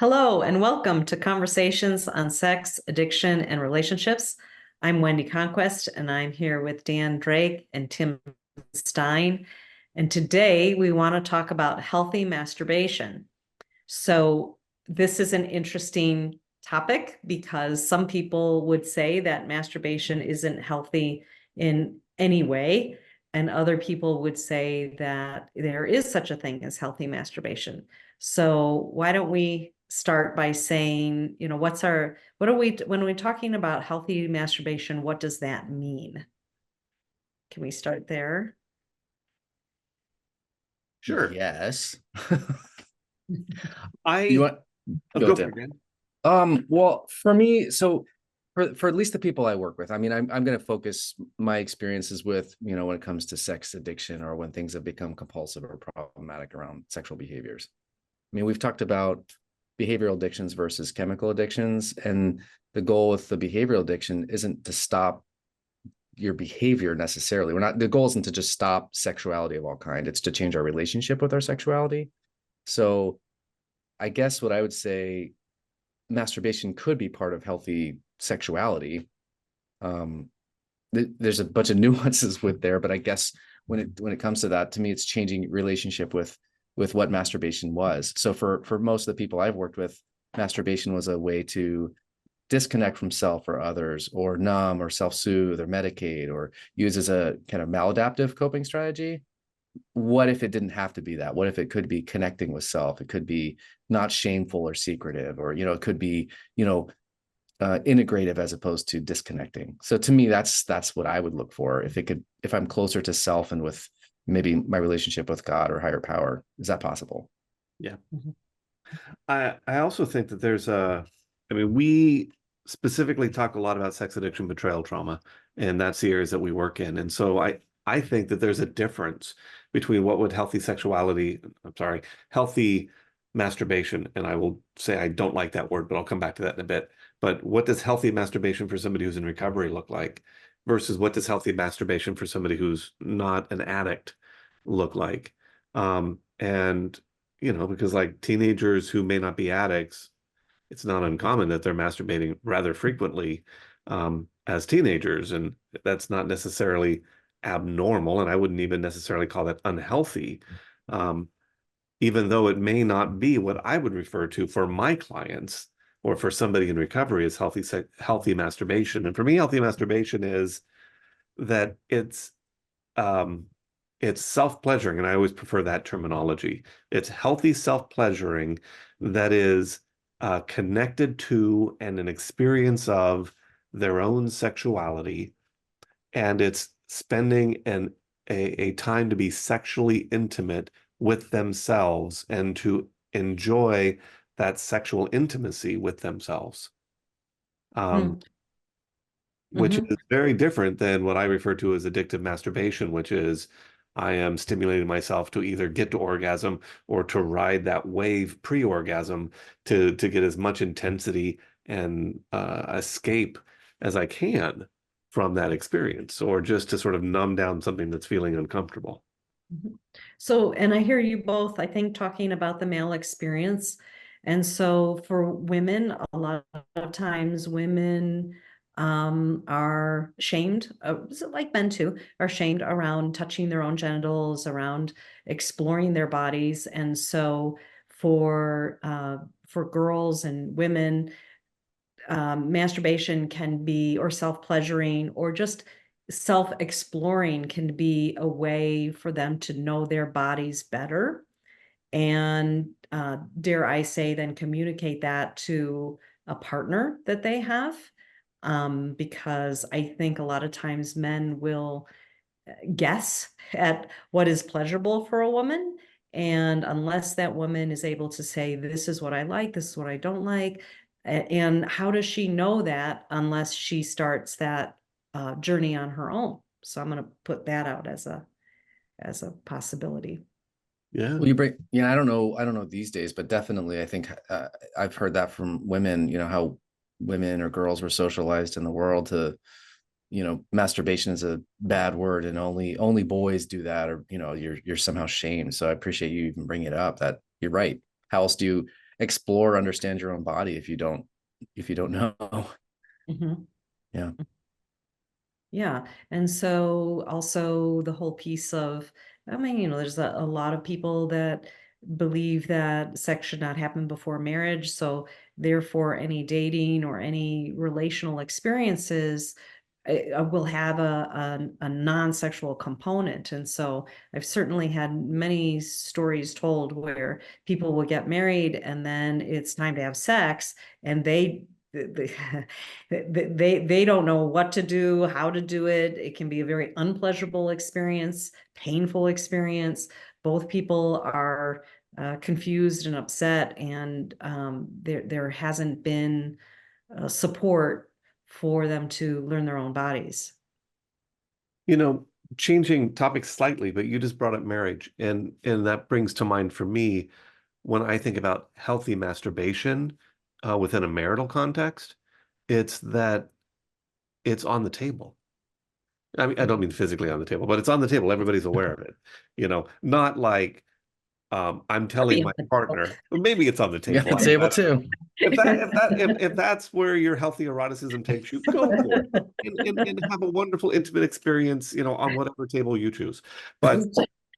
Hello, and welcome to Conversations on Sex, Addiction, and Relationships. I'm Wendy Conquest, and I'm here with Dan Drake and Tim Stein. And today we want to talk about healthy masturbation. So, this is an interesting topic because some people would say that masturbation isn't healthy in any way, and other people would say that there is such a thing as healthy masturbation. So why don't we start by saying, what are we, when we're talking about healthy masturbation, what does that mean? Can we start there? Sure. Yes. You want go for it, Dan. Well, for me, so for at least the people I work with, I mean, I'm going to focus my experiences with, when it comes to sex addiction or when things have become compulsive or problematic around sexual behaviors. I mean, we've talked about behavioral addictions versus chemical addictions, and the goal with the behavioral addiction isn't to stop your behavior necessarily. The goal isn't to just stop sexuality of all kind. It's to change our relationship with our sexuality. So I guess what I would say, masturbation could be part of healthy sexuality. There's a bunch of nuances with there, but I guess when it comes to that, to me, it's changing relationship with what masturbation was. So for most of the people I've worked with, masturbation was a way to disconnect from self or others, or numb or self-soothe or medicate, or use as a kind of maladaptive coping strategy. What if it didn't have to be that? What if it could be connecting with self? It could be not shameful or secretive, or it could be integrative as opposed to disconnecting. So to me, that's what I would look for. If I'm closer to self and with maybe my relationship with God or higher power. Is that possible? Yeah. Mm-hmm. I also think that we specifically talk a lot about sex addiction, betrayal trauma, and that's the areas that we work in. And so I think that there's a difference between what would healthy masturbation, and I will say I don't like that word, but I'll come back to that in a bit. But what does healthy masturbation for somebody who's in recovery look like versus what does healthy masturbation for somebody who's not an addict look like? Because like teenagers who may not be addicts, it's not uncommon that they're masturbating rather frequently as teenagers, and that's not necessarily abnormal, and I wouldn't even necessarily call that unhealthy, even though it may not be what I would refer to for my clients or for somebody in recovery as healthy masturbation. And for me, healthy masturbation is that it's self-pleasuring, and I always prefer that terminology. It's healthy self-pleasuring that is connected to and an experience of their own sexuality, and it's spending a time to be sexually intimate with themselves and to enjoy that sexual intimacy with themselves. Which is very different than what I refer to as addictive masturbation, which is I am stimulating myself to either get to orgasm or to ride that wave pre-orgasm to get as much intensity and escape as I can from that experience, or just to sort of numb down something that's feeling uncomfortable. So, and I hear you both, I think, talking about the male experience. And so for women, a lot of times women are shamed, like men too, are shamed around touching their own genitals, around exploring their bodies. And so for girls and women, masturbation can be, or self-pleasuring, or just self-exploring can be a way for them to know their bodies better. And dare I say, then communicate that to a partner that they have. Because I think a lot of times men will guess at what is pleasurable for a woman. And unless that woman is able to say, this is what I like, this is what I don't like. And how does she know that unless she starts that journey on her own? So I'm going to put that out as a possibility. Yeah. Well, I don't know these days, but definitely I think I've heard that from women, how women or girls were socialized in the world to, masturbation is a bad word and only boys do that, or, you're somehow shamed. So I appreciate you even bringing it up, that you're right. How else do you, explore, understand your own body if you don't know. Mhm. Yeah. Yeah. And so also the whole piece of, I mean, there's a lot of people that believe that sex should not happen before marriage. So therefore, any dating or any relational experiences will have a non-sexual component. And so I've certainly had many stories told where people will get married and then it's time to have sex and they they don't know what to do, how to do it. It can be a very unpleasurable experience, painful experience. Both people are confused and upset, and there hasn't been support for them to learn their own bodies. You know, changing topics slightly, but you just brought up marriage, and that brings to mind for me when I think about healthy masturbation within a marital context, it's that it's on the table. I mean, I don't mean physically on the table, but it's on the table. Everybody's aware of it. Not like I'm telling my partner, well, maybe it's on the Yeah, table. the table too. If that's where your healthy eroticism takes you, go for it. And have a wonderful intimate experience, on whatever table you choose. But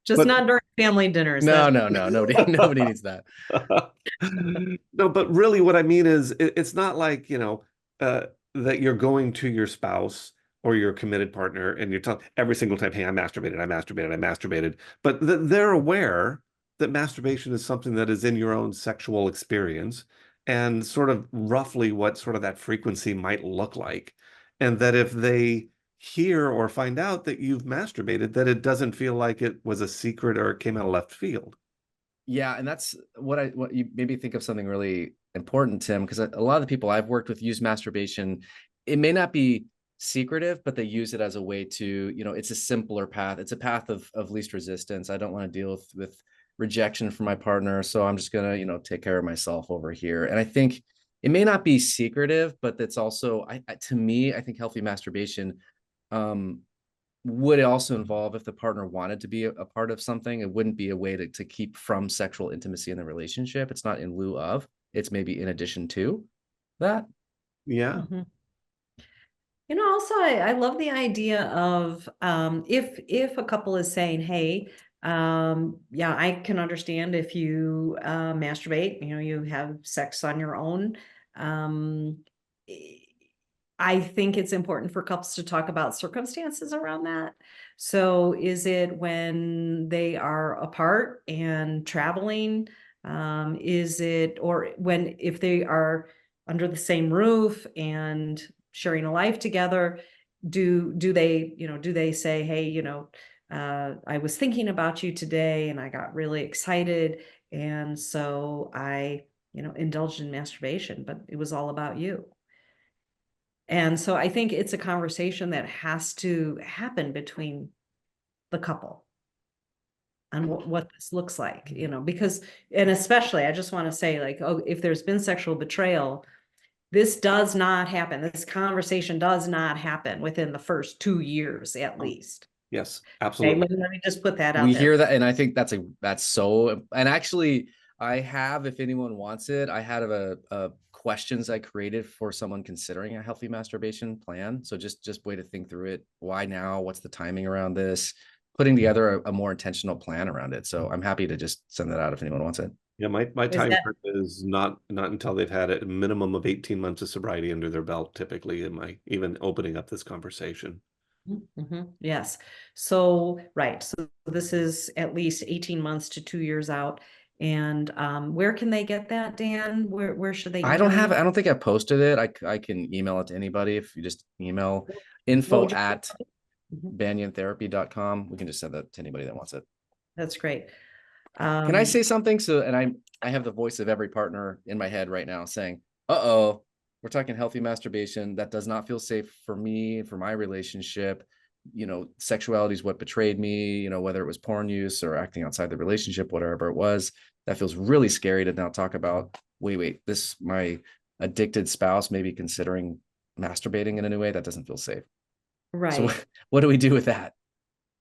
Just not during family dinners. No, nobody needs that. No, but really what I mean is it's not like, that you're going to your spouse or your committed partner and you're telling every single time, hey, I masturbated. But they're aware that masturbation is something that is in your own sexual experience and sort of roughly what sort of that frequency might look like. And that if they hear or find out that you've masturbated, that it doesn't feel like it was a secret or it came out of left field. Yeah, and that's what you maybe think of something really important, Tim, because a lot of the people I've worked with use masturbation. It may not be secretive, but they use it as a way to, it's a simpler path. It's a path of least resistance. I don't want to deal with rejection from my partner, so I'm just gonna, take care of myself over here. And I think it may not be secretive, but that's also, to me, I think healthy masturbation would also involve, if the partner wanted to be a part of something, it wouldn't be a way to keep from sexual intimacy in the relationship. It's not in lieu of, it's maybe in addition to that. Yeah. Mhm. Also, I love the idea of if a couple is saying, hey, yeah, I can understand if you masturbate, you have sex on your own. Um, I think it's important for couples to talk about circumstances around that. So is it when they are apart and traveling? Is it, or if they are under the same roof and sharing a life together, do they say, hey, I was thinking about you today and I got really excited. And so I, indulged in masturbation, but it was all about you. And so I think it's a conversation that has to happen between the couple on what this looks like, because, and especially, I just want to say, like, oh, if there's been sexual betrayal, this does not happen. This conversation does not happen within the first 2 years, at least. Yes, Okay, absolutely. let me just put that out We there. hear that, and I think that's so. And actually, I have, if anyone wants it, I had a questions I created for someone considering a healthy masturbation plan. So just way to think through it. Why now? What's the timing around this? Putting together a more intentional plan around it. So I'm happy to just send that out if anyone wants it. Yeah, my Is time that- frame is not until they've had a minimum of 18 months of sobriety under their belt, typically, in my even opening up this conversation. Yes. So, right. So this is at least 18 months to 2 years out. And where can they get that, Dan? Where should they I don't email have you? I don't think I posted it. I can email it to anybody if you just email What info would you- at Mhm. banyantherapy.com. We can just send that to anybody that wants it. That's great. Can I say something? So, and I have the voice of every partner in my head right now saying, uh-oh, we're talking healthy masturbation. That does not feel safe for me, for my relationship. Sexuality is what betrayed me, whether it was porn use or acting outside the relationship, whatever it was. That feels really scary to now talk about, wait, my addicted spouse may be considering masturbating in a new way. That doesn't feel safe. Right. So what do we do with that?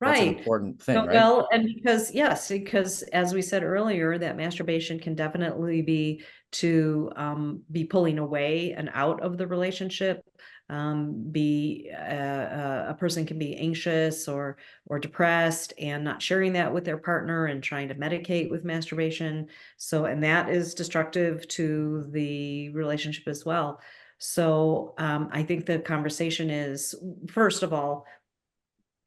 That's an Right. important thing, No, right? well, and because as we said earlier, that masturbation can definitely be to be pulling away and out of the relationship. Be a person can be anxious or depressed and not sharing that with their partner and trying to medicate with masturbation. So, and that is destructive to the relationship as well. So, I think the conversation is, first of all,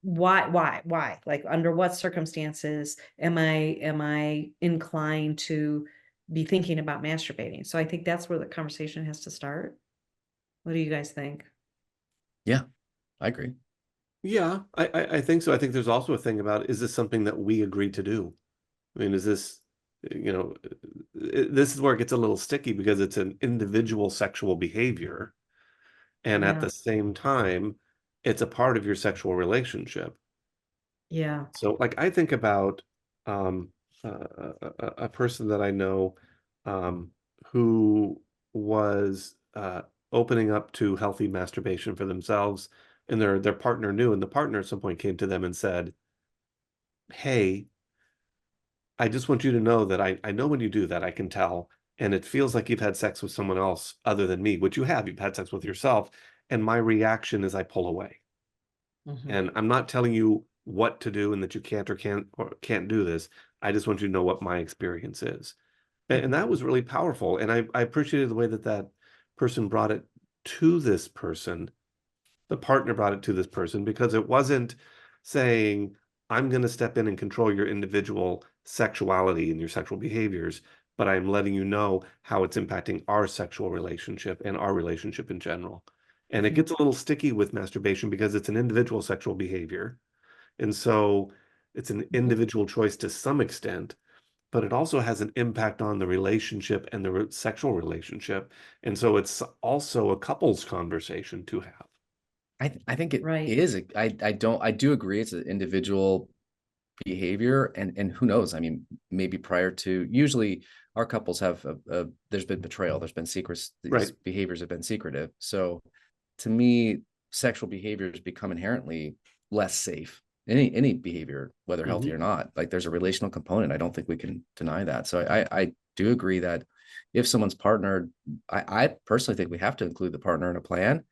why, like under what circumstances am I inclined to be thinking about masturbating? So I think that's where the conversation has to start. What do you guys think? Yeah, I agree. Yeah, I think so. I think there's also a thing about, is this something that we agreed to do? I mean, is this, you know, this is where it gets a little sticky because it's an individual sexual behavior. And at Yeah, the same time, it's a part of your sexual relationship. yeah. So, like, I think about um, a person that I know um, who was opening up to healthy masturbation for themselves, and their partner knew, and the partner at some point came to them and said, "Hey, I just want you to know that I know when you do that, I can tell, and it feels like you've had sex with someone else other than me, which you have. You've had sex with yourself, and my reaction is I pull away." Mhm, And I'm not telling you what to do and that you can't do this. I just want you to know what my experience is. And mhm, that was really powerful. And I appreciated the way that that person brought it to this person. The partner brought it to this person because it wasn't saying, I'm going to step in and control your individual sexuality and your sexual behaviors, but I'm letting you know how it's impacting our sexual relationship and our relationship in general. And it mhm, gets a little sticky with masturbation because it's an individual sexual behavior. And so it's an mhm. individual choice to some extent, but it also has an impact on the relationship and the sexual relationship. And so it's also a couples conversation to have. I think it Right. is. I do agree it's an individual behavior, and who knows? I mean, maybe prior to, usually our couples have there's been betrayal, there's been secrets, these Right. behaviors have been secretive. So to me, sexual behaviors become inherently less safe. Any behavior, whether healthy or Hmm. not, like there's a relational component. I don't think we can deny that. So I do agree that if someone's partnered, I personally think we have to include the partner in a plan.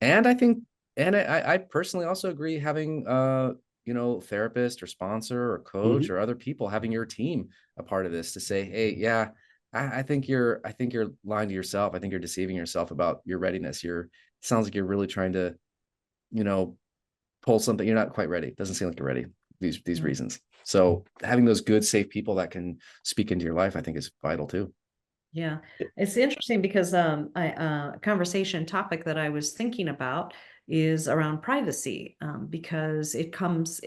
And I think, and I personally also agree having therapist or sponsor or coach Hmm. or other people, having your team a part of this to say, hey, yeah, I think you're lying to yourself. I think you're deceiving yourself about your readiness. Sounds like you're really trying to, you know, pull something. You're not quite ready. Doesn't seem like you're ready. These Mm. reasons. So having those good, safe people that can speak into your life, I think is vital too. Yeah, it's interesting because a conversation topic that I was thinking about is around privacy, because it comes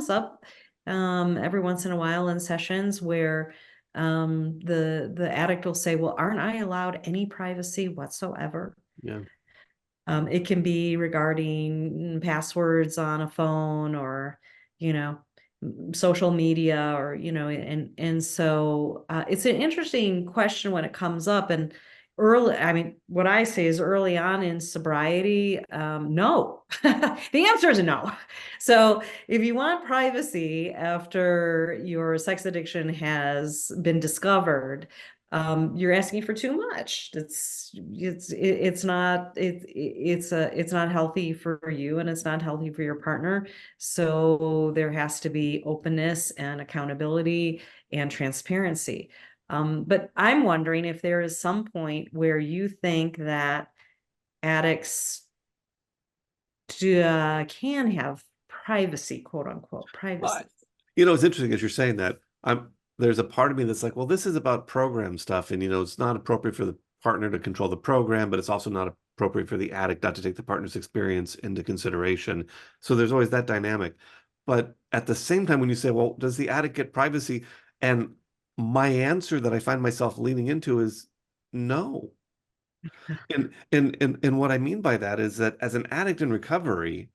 up every once in a while in sessions where the addict will say, "Well, aren't I allowed any privacy whatsoever?" Yeah. It can be regarding passwords on a phone or, you know, social media or, and so it's an interesting question when it comes up. And early, I mean, what I say is early on in sobriety, no. The answer is no. So if you want privacy after your sex addiction has been discovered, you're asking for too much. It's not healthy for you and it's not healthy for your partner. So there has to be openness and accountability and transparency. But I'm wondering if there is some point where you think that addicts can have privacy, quote unquote, Well, privacy. it's interesting as you're saying that. There's a part of me that's like, well, this is about program stuff, and it's not appropriate for the partner to control the program, but it's also not appropriate for the addict not to take the partner's experience into consideration. So there's always that dynamic. But at the same time, when you say, well, does the addict get privacy? And my answer that I find myself leaning into is no. And what I mean by that is that as an addict in recovery,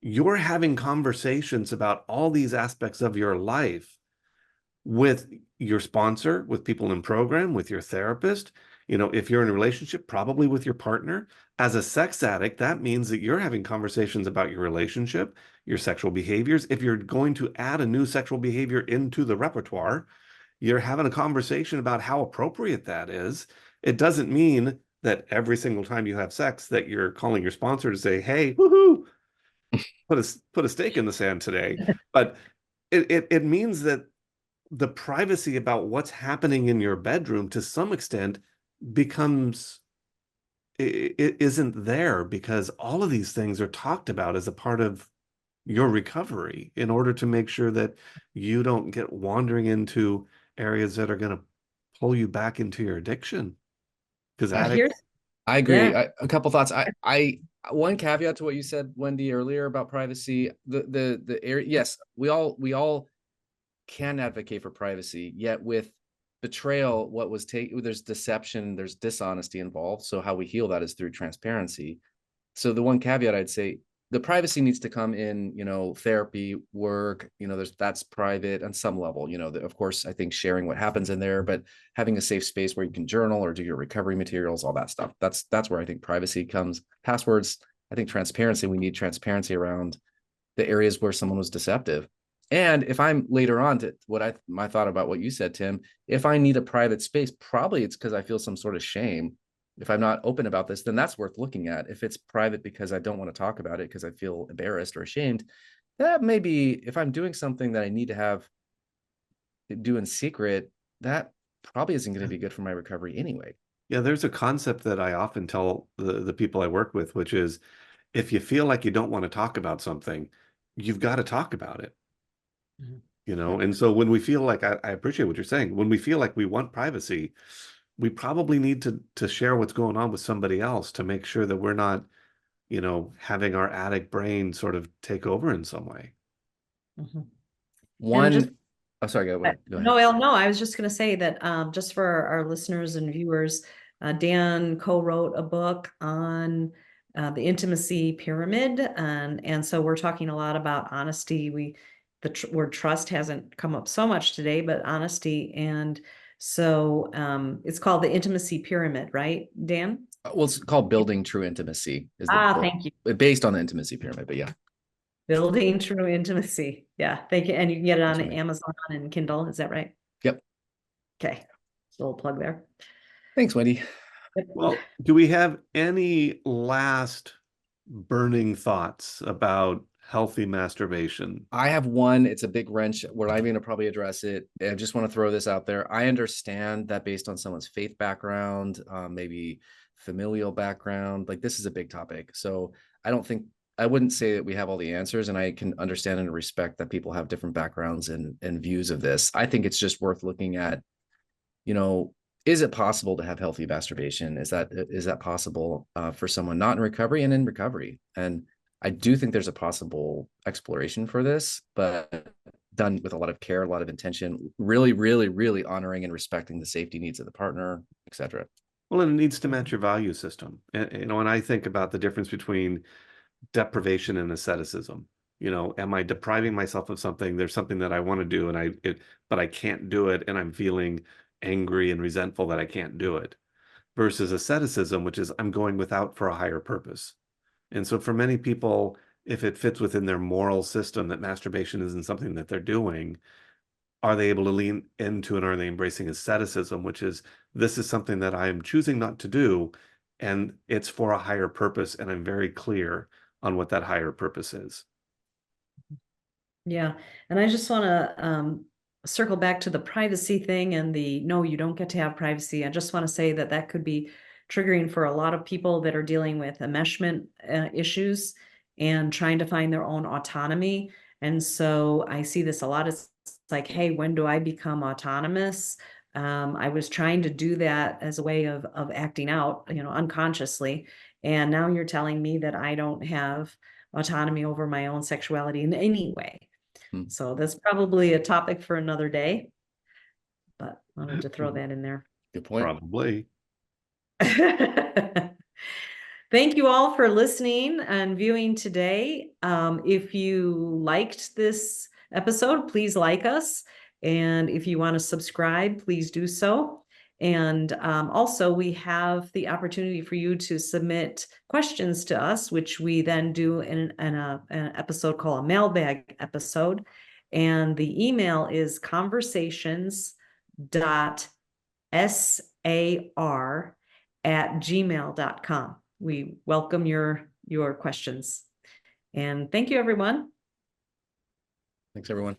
you're having conversations about all these aspects of your life with your sponsor, with people in program, with your therapist. If you're in a relationship, probably with your partner. As a sex addict, that means that you're having conversations about your relationship. your sexual behaviors. If you're going to add a new sexual behavior into the repertoire, you're having a conversation about how appropriate that is. It doesn't mean that every single time you have sex that you're calling your sponsor to say, hey, woohoo, put a stake in the sand today. But it means that the privacy about what's happening in your bedroom to some extent becomes it isn't there, because all of these things are talked about as a part of your recovery in order to make sure that you don't get wandering into areas that are going to pull you back into your addiction. Because Here's, I agree. yeah, A couple thoughts. I one caveat to what you said, Wendy, earlier about privacy. The area. Yes, we all can advocate for privacy. Yet with betrayal, there's deception, there's dishonesty involved. So how we heal that is through transparency. So the one caveat I'd say, the privacy needs to come in, therapy, work, that's private on some level, of course, I think sharing what happens in there, but having a safe space where you can journal or do your recovery materials, all that stuff. That's where I think privacy comes. Passwords, I think transparency, we need transparency around the areas where someone was deceptive. And if I'm later on to my thought about what you said, Tim, if I need a private space, probably it's because I feel some sort of shame. If I'm not open about this, then that's worth looking at. If it's private because I don't want to talk about it because I feel embarrassed or ashamed, that may be, if I'm doing something that I need to do in secret, that probably isn't going to be good for my recovery anyway. Yeah, there's a concept that I often tell the people I work with, which is if you feel like you don't want to talk about something, you've got to talk about it. And so when we feel like, I appreciate what you're saying, when we feel like we want privacy, we probably need to share what's going on with somebody else to make sure that we're not, having our addict brain sort of take over in some way. Oh, sorry, go ahead. No, I was just going to say that just for our listeners and viewers, Dan co-wrote a book on the intimacy pyramid, and so we're talking a lot about honesty. The word trust hasn't come up so much today, but honesty, and so it's called the intimacy pyramid, right, Dan? Well, it's called Building True Intimacy. Is the book. Thank you. Based on the intimacy pyramid, but yeah. Building True Intimacy. Yeah, thank you. And you can get it on That's right. Amazon and Kindle. Is that right? Yep. Okay. A little plug there. Thanks, Wendy. Well, do we have any last burning thoughts about healthy masturbation? I have one. It's a big wrench. We're not even going to probably address it. I just want to throw this out there. I understand that based on someone's faith background, maybe familial background, like this is a big topic. So I wouldn't say that we have all the answers, and I can understand and respect that people have different backgrounds and views of this. I think it's just worth looking at, is it possible to have healthy masturbation? Is that possible for someone not in recovery and in recovery? And I do think there's a possible exploration for this, but done with a lot of care, a lot of intention, really, really, really honoring and respecting the safety needs of the partner, et cetera. Well, and it needs to match your value system. And, when I think about the difference between deprivation and asceticism, am I depriving myself of something? There's something that I want to do but I can't do it, and I'm feeling angry and resentful that I can't do it, versus asceticism, which is I'm going without for a higher purpose. And so for many people, if it fits within their moral system that masturbation isn't something that they're doing, are they able to lean into, and are they embracing asceticism, which is, this is something that I'm choosing not to do, and it's for a higher purpose, and I'm very clear on what that higher purpose is. Yeah. And I just want to circle back to the privacy thing and no, you don't get to have privacy. I just want to say that could be triggering for a lot of people that are dealing with enmeshment issues and trying to find their own autonomy. And so I see this a lot. It's like, hey, when do I become autonomous? I was trying to do that as a way of acting out, unconsciously. And now you're telling me that I don't have autonomy over my own sexuality in any way. So that's probably a topic for another day, but I wanted to throw that in there. Good point. Probably. Thank you all for listening and viewing today. If you liked this episode, please like us. And if you want to subscribe, please do so. And also, we have the opportunity for you to submit questions to us, which we then do in an episode called a mailbag episode. And the email is conversations.sar@gmail.com. We welcome your questions. And thank you, everyone. Thanks, everyone.